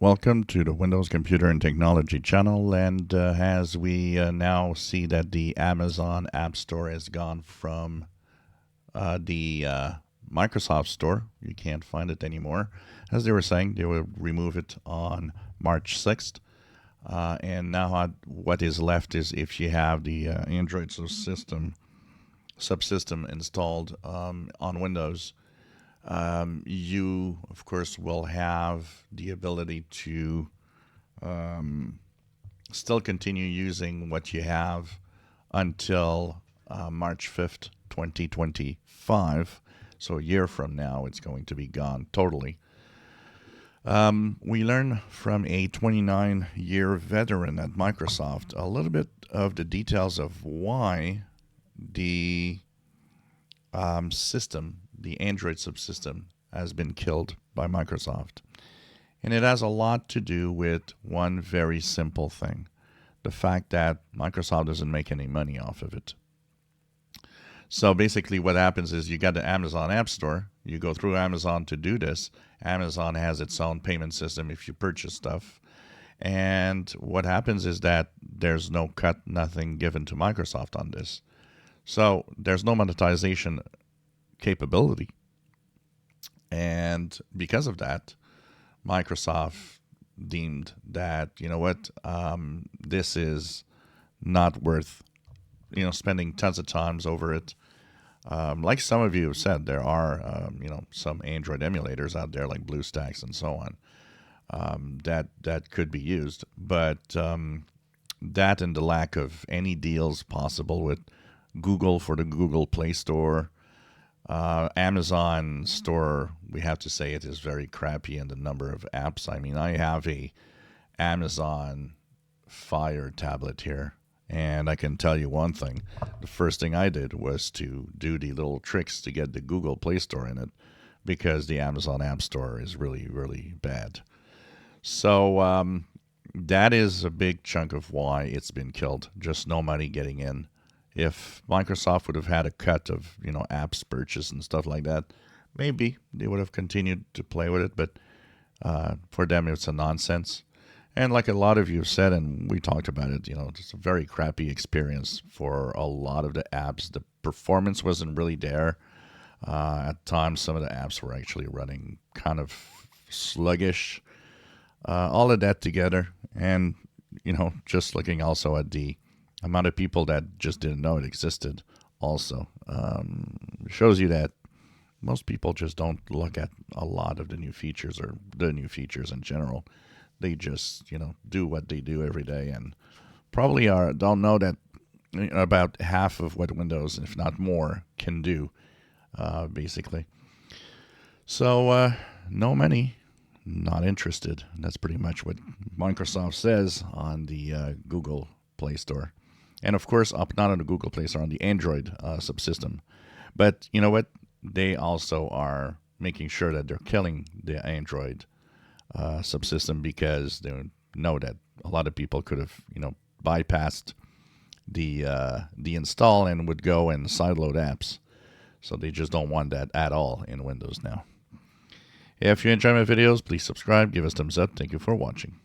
Welcome to the Windows Computer and Technology channel. And as we now see that the Amazon App Store has gone from the Microsoft Store, you can't find it anymore. As they were saying, they will remove it on March 6th. And now what is left is if you have the Android Subsystem installed on Windows, you, of course, will have the ability to still continue using what you have until March 5th, 2025. So a year from now, it's going to be gone totally. We learned from a 29-year veteran at Microsoft a little bit of the details of why the the Android subsystem, has been killed by Microsoft. And it has a lot to do with one very simple thing: the fact that Microsoft doesn't make any money off of it. So basically what happens is you got the Amazon App Store, you go through Amazon to do this. Amazon has its own payment system if you purchase stuff. And what happens is that there's no cut, nothing given to Microsoft on this. So there's no monetization capability. And because of that, Microsoft deemed that, you know what, this is not worth, spending tons of times over it. Like some of you have said, there are, some Android emulators out there like BlueStacks and so on that could be used. But that and the lack of any deals possible with Google for the Google Play Store, Amazon Store, we have to say it is very crappy in the number of apps. I mean, I have a Amazon Fire tablet here, and I can tell you one thing. The first thing I did was to do the little tricks to get the Google Play Store in it, because the Amazon App Store is really, really bad. So that is a big chunk of why it's been killed. Just no money getting in. If Microsoft would have had a cut of, apps purchase and stuff like that, maybe they would have continued to play with it. But for them, it's a nonsense. And like a lot of you have said, and we talked about it, it's a very crappy experience for a lot of the apps. The performance wasn't really there. At times, some of the apps were actually running kind of sluggish. All of that together, and, just looking also at the amount of people that just didn't know it existed also shows you that most people just don't look at a lot of the new features, or the new features in general. They just, do what they do every day, and probably don't know that about half of what Windows, if not more, can do, basically. So no money, not interested. That's pretty much what Microsoft says on the Google Play Store. And of course, not on the Google Play Store, on the Android subsystem. But you know what? They also are making sure that they're killing the Android subsystem, because they know that a lot of people could have, bypassed the install and would go and sideload apps. So they just don't want that at all in Windows now. If you enjoy my videos, please subscribe, give us thumbs up. Thank you for watching.